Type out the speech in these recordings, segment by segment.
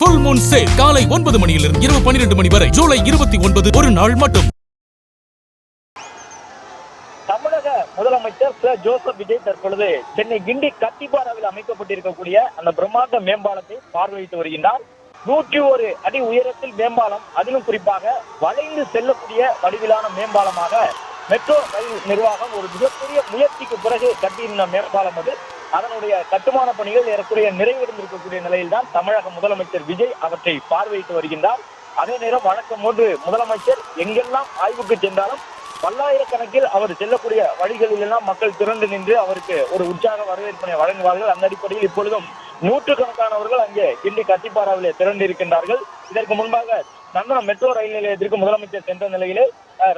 Full Moon sale காலை 9 மணியிலிருந்து இரவு 12 மணி வரை ஜூலை 29 ஒரு நாள் மட்டும். தமிழக முதலமைச்சர் சர் ஜோசப் விஜய் தற்பொழுது சென்னை கிண்டி கத்திப்பாராவில் அமைக்கப்பட்டிருக்கக்கூடிய அந்த பிரம்மாண்ட மேம்பாலத்தை பார்வையிட்டு வருகின்றார். 101 அடி உயரத்தில் மேம்பாலம், அதிலும் குறிப்பாக வளைந்து செல்லக்கூடிய வடிவிலான மேம்பாலமாக மெட்ரோ ரயில் நிர்வாகம் ஒரு மிகப்பெரிய முயற்சிக்கு பிறகு கட்டியிருந்த மேம்பாலம் அது. அதனுடைய கட்டுமான பணிகள் ஏறக்குறைய நிறைவடைந்திருக்கக்கூடிய நிலையில்தான் தமிழக முதலமைச்சர் விஜய் அவற்றை பார்வையிட்டு வருகின்றார். அதே நேரம் வழக்கம் போன்று முதலமைச்சர் எங்கெல்லாம் ஆய்வுக்கு சென்றாலும் பல்லாயிரக்கணக்கில் அவர் செல்லக்கூடிய வழிகளில் எல்லாம் மக்கள் திரண்டு நின்று அவருக்கு ஒரு உற்சாக வரவேற்பினை வழங்குவார்கள். அந்த அடிப்படையில் இப்பொழுதும் நூற்றுக்கணக்கானவர்கள் அங்கே கிண்டி கத்திப்பாராவிலே திரண்டு இருக்கின்றார்கள். இதற்கு முன்பாக நந்தனம் மெட்ரோ ரயில் நிலையத்திற்கு முதலமைச்சர் சென்ற நிலையிலே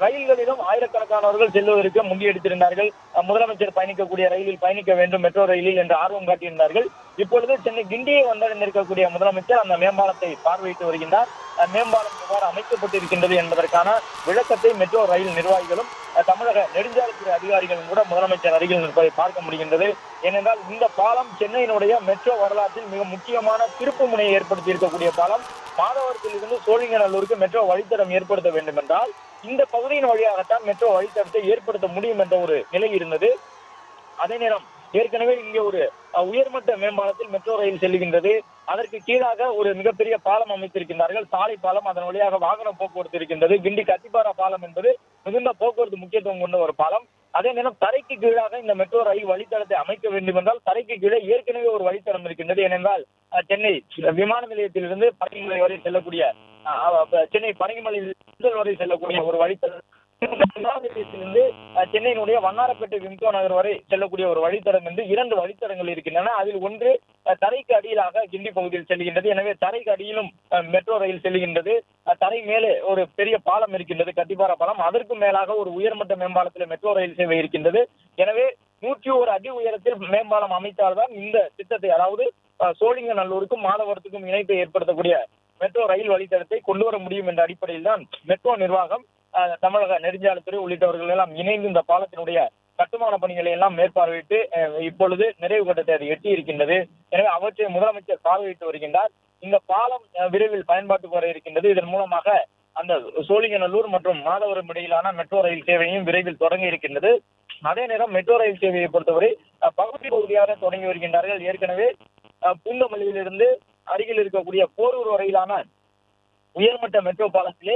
ரயில்களிலும் ஆயிரக்கணக்கானவர்கள் செல்வதற்கு முண்டியடித்திருந்தார்கள். முதலமைச்சர் பயணிக்கக்கூடிய ரயிலில் பயணிக்க வேண்டும், மெட்ரோ ரயிலில் என்று ஆர்வம் காட்டியிருந்தார்கள். இப்பொழுது சென்னை கிண்டியை வந்தடைந்திருக்கக்கூடிய முதலமைச்சர் அந்த மேம்பாலத்தை பார்வையிட்டு வருகின்றார். மேம்பாலம் எவ்வாறு அமைக்கப்பட்டிருக்கின்றது என்பதற்கான விளக்கத்தை மெட்ரோ ரயில் நிர்வாகிகளும் தமிழக நெடுஞ்சாலைத்துறை அதிகாரிகளும் கூட முதலமைச்சர் அருகில் நிற்பதை பார்க்க முடிகின்றது. ஏனென்றால் இந்த பாலம் சென்னையினுடைய மெட்ரோ வரலாற்றில் மிக முக்கியமான திருப்பு முனையை ஏற்படுத்தி இருக்கக்கூடிய பாலம். மாதவரத்தில் இருந்து சோழிங்கநல்லூருக்கு மெட்ரோ வழித்தடம் ஏற்படுத்த வேண்டும் என்றால் இந்த பகுதியின் வழியாகத்தான் மெட்ரோ வழித்தடத்தை ஏற்படுத்த முடியும் என்ற ஒரு நிலை இருந்தது. அதே நேரம் ஏற்கனவே இங்கே ஒரு உயர்மட்ட மேம்பாலத்தில் மெட்ரோ ரயில் செல்லுகின்றது. அதற்கு கீழாக ஒரு மிகப்பெரிய பாலம் அமைத்திருக்கின்றார்கள், சாலை பாலம். அதன் வழியாக வாகன போக்குவரத்து இருக்கின்றது. கிண்டி கத்திப்பாரா பாலம் என்பது மிகுந்த போக்குவரத்து முக்கியத்துவம் கொண்ட ஒரு பாலம். அதே நேரம் தரைக்கு கீழாக இந்த மெட்ரோ ரயில் வழித்தடத்தை அமைக்க வேண்டும் என்றால் தரைக்கு கீழே ஏற்கனவே ஒரு வழித்தடம் இருக்கின்றது. ஏனென்றால் சென்னை விமான நிலையத்திலிருந்து பரங்கிமலை வரை செல்லக்கூடிய சென்னை பரங்கிமலை வரை செல்லக்கூடிய ஒரு வழித்தடம், நிலையத்திலிருந்து சென்னையினுடைய வண்ணாரப்பேட்டை விம்கோ நகர் வரை செல்லக்கூடிய ஒரு வழித்தடம் என்று 2 வழித்தடங்கள் இருக்கின்றன. அதில் ஒன்று தரைக்கு அடியிலாக கிண்டி பகுதியில் செல்கின்றது. எனவே தரைக்கு அடியிலும் மெட்ரோ ரயில் செல்கின்றது. தரை மேலே ஒரு பெரிய பாலம் இருக்கின்றது, கத்திப்பாரா பாலம். அதற்கு மேலாக ஒரு உயர்மட்ட மேம்பாலத்தில் மெட்ரோ ரயில் சேவை இருக்கின்றது. எனவே 101 அடி உயரத்தில் மேம்பாலம் அமைத்தால்தான் இந்த திட்டத்தை, அதாவது சோழிங்கநல்லூருக்கும் மாதவரத்துக்கும் இணைப்பை ஏற்படுத்தக்கூடிய மெட்ரோ ரயில் வழித்தடத்தை கொண்டு வர முடியும் என்ற அடிப்படையில் தான் மெட்ரோ நிர்வாகம், தமிழக நெடுஞ்சாலைத்துறை உள்ளிட்டவர்கள் எல்லாம் இணைந்து இந்த பாலத்தினுடைய கட்டுமான பணிகளை எல்லாம் மேற்பார்வையிட்டு இப்பொழுது நிறைவு கட்டத்தை அது எட்டி இருக்கின்றது. எனவே அவற்றை முதலமைச்சர் பார்வையிட்டு வருகின்றார். இந்த பாலம் விரைவில் பயன்பாட்டுக்கு வர இருக்கின்றது. இதன் மூலமாக அந்த சோழிங்கநல்லூர் மற்றும் மாதவரம் இடையிலான மெட்ரோ ரயில் சேவையும் விரைவில் தொடங்க இருக்கின்றது. அதே நேரம் மெட்ரோ ரயில் சேவையை பொறுத்தவரை பகுதியாக தொடங்கி வருகின்றார்கள். ஏற்கனவே பூந்தமல்லியிலிருந்து அருகில் இருக்கக்கூடிய போரூர் வரையிலான உயர்மட்ட மெட்ரோ பாலத்திலே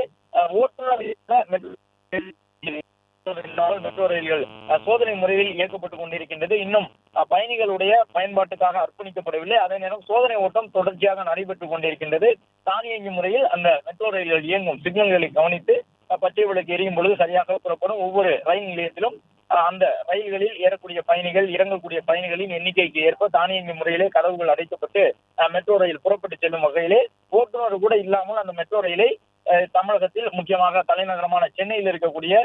மெட்ரோ ரயில்கள் சோதனை முறையில் இயக்கப்பட்டுக் கொண்டிருக்கின்றது. இன்னும் பயணிகளுடைய பயன்பாட்டுக்காக அர்ப்பணிக்கப்படவில்லை. அதே நேரம் சோதனை ஓட்டம் தொடர்ச்சியாக நடைபெற்றுக் கொண்டிருக்கின்றது. தானியங்கி முறையில் அந்த மெட்ரோ ரயில்கள் இயங்கும் சிக்னல்களை கவனித்து பச்சை விளக்கு எரியும் பொழுது சரியாக புறப்படும். ஒவ்வொரு ரயில் நிலையத்திலும் அந்த ரயில்களில் ஏறக்கூடிய பயணிகள், இறங்கக்கூடிய பயணிகளின் எண்ணிக்கைக்கு ஏற்ப தானியங்கி முறையிலே கதவுகள் அடைக்கப்பட்டு மெட்ரோ ரயில் புறப்பட்டு செல்லும் வகையிலே ஓட்டுநர் கூட இல்லாமல் அந்த மெட்ரோ ரயிலை தமிழகத்தில் முக்கியமாக தலைநகரமான சென்னையில் இருக்கக்கூடிய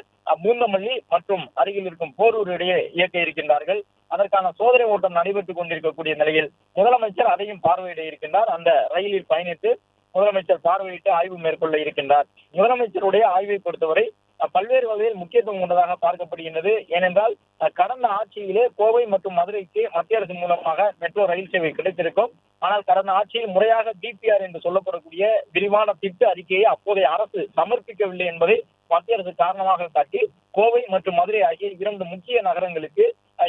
பூந்தமல்லி மற்றும் அருகில் இருக்கும் போரூர் இடையே இயக்க இருக்கின்றார்கள். அதற்கான சோதனை ஓட்டம் நடைபெற்றுக் கொண்டிருக்கக்கூடிய நிலையில் முதலமைச்சர் அதையும் பார்வையிட இருக்கின்றார். அந்த ரயிலில் பயணித்து முதலமைச்சர் பார்வையிட்டு ஆய்வு மேற்கொள்ள இருக்கின்றார். முதலமைச்சருடைய ஆய்வை பொறுத்தவரை பல்வேறு வகையில் முக்கியத்துவம் கொண்டதாக பார்க்கப்படுகின்றது. ஏனென்றால் கடந்த ஆட்சியிலே கோவை மற்றும் மதுரைக்கு மத்திய அரசு மூலமாக மெட்ரோ ரயில் சேவை கிடைத்திருக்கும். ஆனால் கடந்த ஆட்சியில் முறையாக டிபிஆர் என்று சொல்லப்படக்கூடிய விரிவான திட்ட அறிக்கையை அப்போதைய அரசு சமர்ப்பிக்கவில்லை என்பதை மத்திய அரசு காரணமாக காட்டி கோவை மற்றும் மதுரை ஆகிய 2 முக்கிய நகரங்களுக்கு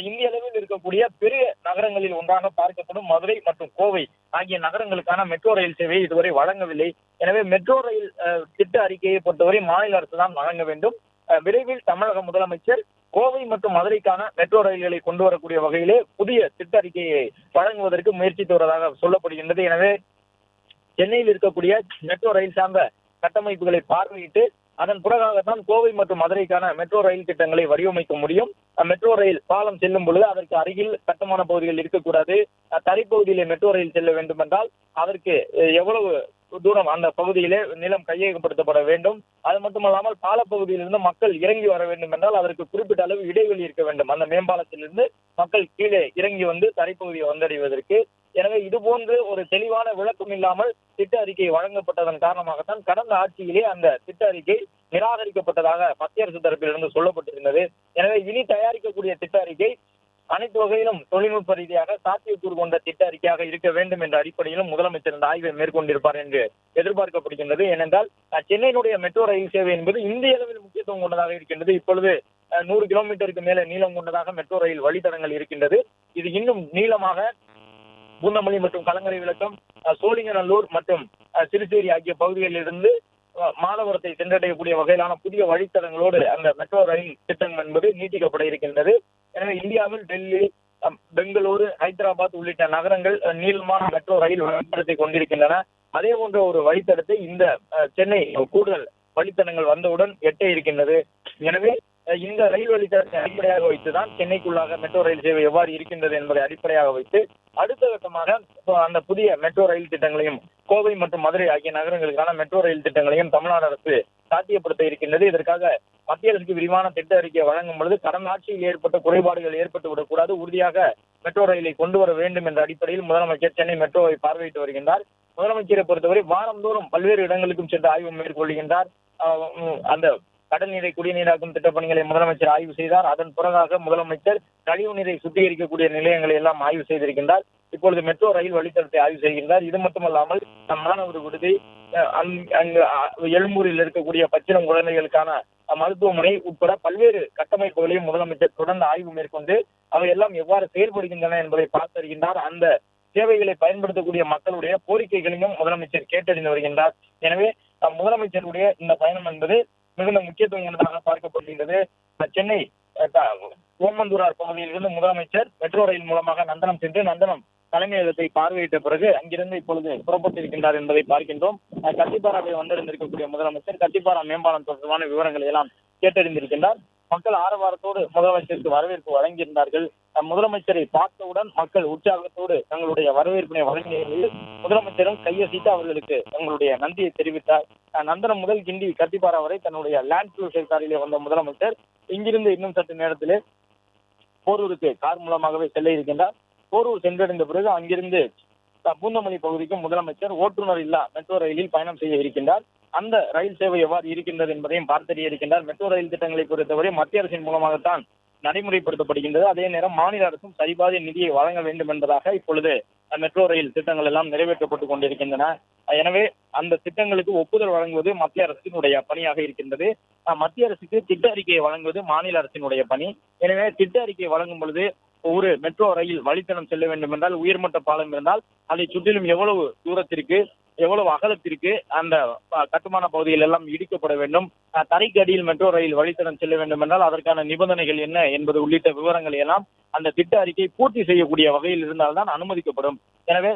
இந்திய அளவில் இருக்கக்கூடிய பெரிய நகரங்களில் ஒன்றாக பார்க்கப்படும் மதுரை மற்றும் கோவை ஆகிய நகரங்களுக்கான மெட்ரோ ரயில் சேவையை இதுவரை வழங்கவில்லை. எனவே மெட்ரோ ரயில் திட்ட அறிக்கையை பொறுத்தவரை மாநில அரசு தான் வழங்க வேண்டும். விரைவில் தமிழக முதலமைச்சர் கோவை மற்றும் மதுரைக்கான மெட்ரோ ரயில்களை கொண்டு வரக்கூடிய வகையிலே புதிய திட்ட அறிக்கையை வழங்குவதற்கு முயற்சித்து வருவதாக சொல்லப்படுகின்றது. எனவே சென்னையில் இருக்கக்கூடிய மெட்ரோ ரயில் சார்ந்த கட்டமைப்புகளை பார்வையிட்டு அதன் பிறகாகத்தான் கோவை மற்றும் மதுரைக்கான மெட்ரோ ரயில் திட்டங்களை வடிவமைக்க முடியும். மெட்ரோ ரயில் பாலம் செல்லும் பொழுது அதற்கு அருகில் கட்டுமான பகுதிகள் இருக்கக்கூடாது. தரைப்பகுதியிலே மெட்ரோ ரயில் செல்ல வேண்டும் என்றால் அதற்கு எவ்வளவு தூரம் அந்த பகுதியிலே நிலம் கையகப்படுத்தப்பட வேண்டும். அது மட்டுமல்லாமல் பாலப்பகுதியிலிருந்து மக்கள் இறங்கி வர வேண்டும் என்றால் அதற்கு குறிப்பிட்ட அளவு இடைவெளி இருக்க வேண்டும். அந்த மேம்பாலத்திலிருந்து மக்கள் கீழே இறங்கி வந்து தரைப்பகுதியை வந்தடைவதற்கு. எனவே இது போன்று ஒரு தெளிவான விளக்கம் இல்லாமல் திட்ட அறிக்கை வழங்கப்பட்டதன் காரணமாகத்தான் கடந்த ஆட்சியிலே அந்த திட்ட அறிக்கை நிராகரிக்கப்பட்டதாக மத்திய அரசு தரப்பிலிருந்து சொல்லப்பட்டிருந்தது. எனவே இனி தயாரிக்கக்கூடிய திட்ட அறிக்கை அனைத்து வகையிலும் தொழில்நுட்ப ரீதியாக சாத்தியக்கூறு கொண்ட திட்ட அறிக்கையாக இருக்க வேண்டும் என்ற அடிப்படையிலும் முதலமைச்சர் இந்த ஆய்வை மேற்கொண்டிருப்பார் என்று எதிர்பார்க்கப்படுகின்றது. ஏனென்றால் சென்னையினுடைய மெட்ரோ ரயில் சேவை என்பது இந்திய அளவில் முக்கியத்துவம் கொண்டதாக இருக்கின்றது. இப்பொழுது 100 கிலோமீட்டருக்கு மேல நீளம் கொண்டதாக மெட்ரோ ரயில் வழித்தடங்கள் இருக்கின்றது. இது இன்னும் நீளமாக பூந்தமல்லி மற்றும் கலங்கரை விளக்கம், சோழிங்கநல்லூர் மற்றும் சிறுசேரி ஆகிய பகுதிகளில் இருந்து மாதவரத்தை சென்றடையக்கூடிய வகையிலான புதிய வழித்தடங்களோடு அந்த மெட்ரோ ரயில் திட்டம் என்பது நீட்டிக்கப்பட இருக்கின்றது. எனவே இந்தியாவில் டெல்லி, பெங்களூரு, ஹைதராபாத் உள்ளிட்ட நகரங்கள் நீளமான மெட்ரோ ரயில் வழித்தடத்தை கொண்டிருக்கின்றன. அதே போன்ற ஒரு வழித்தடத்தை இந்த சென்னை கூடுதல் வழித்தடங்கள் வந்தவுடன் எட்ட இருக்கின்றது. எனவே இந்த ரயில் வழித்தடத்தை அடிப்படையாக வைத்துதான் சென்னைக்குள்ளாக மெட்ரோ ரயில் சேவை எவ்வாறு இருக்கின்றது என்பதை அடிப்படையாக வைத்து அடுத்த கட்டமாக அந்த புதிய மெட்ரோ ரயில் திட்டங்களையும் கோவை மற்றும் மதுரை ஆகிய நகரங்களுக்கான மெட்ரோ ரயில் திட்டங்களையும் தமிழ்நாடு அரசு சாத்தியப்படுத்த இருக்கின்றது. இதற்காக மத்திய அரசுக்கு விரிவான திட்ட அறிக்கை வழங்கும் பொழுது கடந்த ஆட்சியில் ஏற்பட்ட குறைபாடுகள் ஏற்பட்டுவிடக் கூடாது, உறுதியாக மெட்ரோ ரயிலை கொண்டு வர வேண்டும் என்ற அடிப்படையில் முதலமைச்சர் சென்னை மெட்ரோவை பார்வையிட்டு வருகின்றார். முதலமைச்சரை பொறுத்தவரை வாரந்தோறும் பல்வேறு இடங்களுக்கும் சென்று ஆய்வு மேற்கொள்கின்றார். அந்த கடல் நீரை குடிநீராக்கும் திட்ட பணிகளை முதலமைச்சர் ஆய்வு செய்தார். அதன் பிறகாக முதலமைச்சர் கழிவு நீரை சுத்திகரிக்கக்கூடிய நிலையங்களை எல்லாம் ஆய்வு செய்திருக்கின்றார். இப்பொழுது மெட்ரோ ரயில் வழித்தடத்தை ஆய்வு செய்கின்றார். இது மட்டுமல்லாமல் மாணவர் விடுதி, அங்கு எழும்பூரில் இருக்கக்கூடிய பச்சிளம் குழந்தைகளுக்கான மருத்துவமனை உட்பட பல்வேறு கட்டமைப்புகளையும் முதலமைச்சர் தொடர்ந்து ஆய்வு மேற்கொண்டு அவையெல்லாம் எவ்வாறு செயல்படுகின்றன என்பதை பார்த்தறிகின்றார். அந்த சேவைகளை பயன்படுத்தக்கூடிய மக்களுடைய கோரிக்கைகளையும் முதலமைச்சர் கேட்டறிந்து வருகின்றார். எனவே முதலமைச்சருடைய இந்த பயணம் என்பது மிகுந்த முக்கியத்துவம் கொண்டதாக பார்க்கப்படுகின்றது. சென்னை ஓமந்தூரார் பகுதியில் இருந்து முதலமைச்சர் மெட்ரோ ரயில் மூலமாக நந்தனம் சென்று நந்தனம் தலைமையகத்தை பார்வையிட்ட பிறகு அங்கிருந்து இப்பொழுது புறப்பட்டிருக்கின்றார் என்பதை பார்க்கின்றோம். கத்திப்பாராவை வந்திருந்திருக்கக்கூடிய முதலமைச்சர் கத்திப்பாரா மேம்பாலம் தொடர்பான விவரங்களை எல்லாம் கேட்டறிந்திருக்கின்றார். மக்கள் ஆரவாரத்தோடு முதலமைச்சருக்கு வரவேற்பு வழங்கியிருந்தார்கள். முதலமைச்சரை பார்த்தவுடன் மக்கள் உற்சாகத்தோடு தங்களுடைய வரவேற்பினை வழங்கிய நிலையில் முதலமைச்சரும் கையசைத்து அவர்களுக்கு தங்களுடைய நன்றியை தெரிவித்தார். நந்தனம் முதல் கிண்டி கத்திப்பாரா வரை தன்னுடைய லேண்ட் க்ரூசர் காரிலே வந்த முதலமைச்சர் இங்கிருந்து இன்னும் சற்று நேரத்திலே போரூருக்கு கார் மூலமாகவே செல்ல இருக்கின்றார். போரூர் சென்றடைந்த பிறகு அங்கிருந்து பூந்தமல்லி பகுதிக்கும் முதலமைச்சர் ஓட்டுநர் இல்லா மெட்ரோ ரயிலில் பயணம் செய்ய இருக்கின்றார். அந்த ரயில் சேவை எவ்வாறு இருக்கின்றது என்பதையும் பார்த்தறிய இருக்கின்றார். மெட்ரோ ரயில் திட்டங்களை பொறுத்தவரை மத்திய அரசின் மூலமாகத்தான் நடைமுறைப்படுத்தப்படுகின்றது. அதே நேரம் மாநில அரசும் சரிபாதிய நிதியை வழங்க வேண்டும் என்பதாக இப்பொழுது மெட்ரோ ரயில் திட்டங்கள் எல்லாம் நிறைவேற்றப்பட்டுக் கொண்டிருக்கின்றன. எனவே அந்த திட்டங்களுக்கு ஒப்புதல் வழங்குவது மத்திய அரசினுடைய பணியாக இருக்கின்றது. மத்திய அரசுக்கு திட்ட அறிக்கையை வழங்குவது மாநில அரசினுடைய பணி. எனவே திட்ட அறிக்கையை வழங்கும் பொழுது ஒரு மெட்ரோ ரயில் வழித்தடம் செல்ல வேண்டும் என்றால் உயர்மட்ட பாலம் இருந்தால் அதை சுற்றிலும் எவ்வளவு தூரத்திற்கு எவ்வளவு அகலத்திற்கு அந்த கட்டுமான பகுதிகள் எல்லாம் இடிக்கப்பட வேண்டும், தரைக்கு அடியில் மெட்ரோ ரயில் வழித்தடம் செல்ல வேண்டும் என்றால் அதற்கான நிபந்தனைகள் என்ன என்பது உள்ளிட்ட விவரங்களை எல்லாம் அந்த திட்ட அறிக்கை பூர்த்தி செய்யக்கூடிய வகையில் இருந்தால்தான் அனுமதிக்கப்படும். எனவே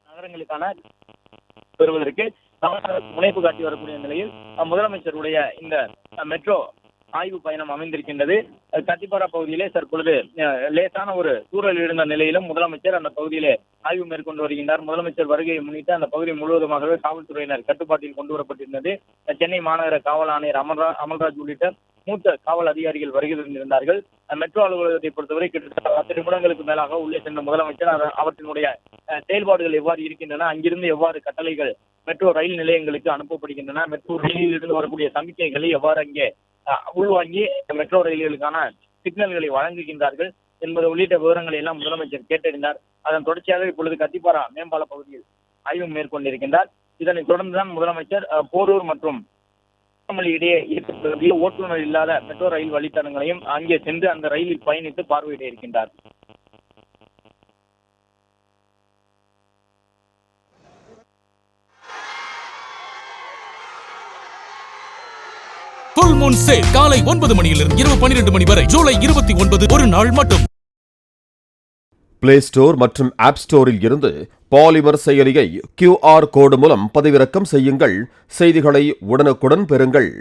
நகரங்களுக்கான பெறுவதற்கு முனைப்பு காட்டி வரக்கூடிய நிலையில் முதலமைச்சருடைய இந்த மெட்ரோ ஆய்வு பயணம் அமைந்திருக்கின்றது. கத்திப்பாரா பகுதியிலே தற்பொழுது லேசான ஒரு சூழல் இருந்த நிலையிலும் முதலமைச்சர் அந்த பகுதியிலே ஆய்வு மேற்கொண்டு வருகின்றார். முதலமைச்சர் வருகையை முன்னிட்டு அந்த பகுதி முழுவதுமாகவே காவல்துறையினர் கட்டுப்பாட்டில் கொண்டு வரப்பட்டிருந்தது. சென்னை மாநகர காவல் ஆணையர் அமல்ராஜ் உள்ளிட்ட மூத்த காவல் அதிகாரிகள் வருகை தந்திருந்தார்கள். மெட்ரோ அலுவலகத்தை பொறுத்தவரை கிட்டத்தட்ட 10 நிமிடங்களுக்கு மேலாக உள்ளே சென்ற முதலமைச்சர் அவற்றினுடைய செயல்பாடுகள் எவ்வாறு இருக்கின்றன, அங்கிருந்து எவ்வாறு கட்டளைகள் மெட்ரோ ரயில் நிலையங்களுக்கு அனுப்பப்படுகின்றன, மெட்ரோ ரயிலில் இருந்து வரக்கூடிய சமிக்கைகளை எவ்வாறு அங்கே உள்வாங்கி மெட்ரோ ரயில்களுக்கான சிக்னல்களை வழங்குகின்றார்கள் என்பது உள்ளிட்ட விவரங்களை எல்லாம் முதலமைச்சர் கேட்டறிந்தார். அதன் தொடர்ச்சியாக இப்பொழுது கத்திப்பாரா மேம்பால பகுதியில் ஆய்வு மேற்கொண்டிருக்கின்றார். இதனைத் தொடர்ந்துதான் முதலமைச்சர் போரூர் மற்றும் இடையே இருக்கக்கூடிய ஓட்டுநர் இல்லாத மெட்ரோ ரயில் வழித்தடங்களையும் அங்கே சென்று அந்த ரயிலில் பயணித்து பார்வையிட இருக்கின்றார். ஃபுல் மூன் சேல் காலை 9 மணியிலிருந்து இரவு 12 மணி வரை ஜூலை 29 ஒரு நாள் மட்டும். பிளே ஸ்டோர் மற்றும் ஆப் ஸ்டோரில் இருந்து பாலிமர் செயலியை QR கோடு மூலம் பதிவிறக்கம் செய்யுங்கள். செய்திகளை உடனுக்குடன் பெறுங்கள்.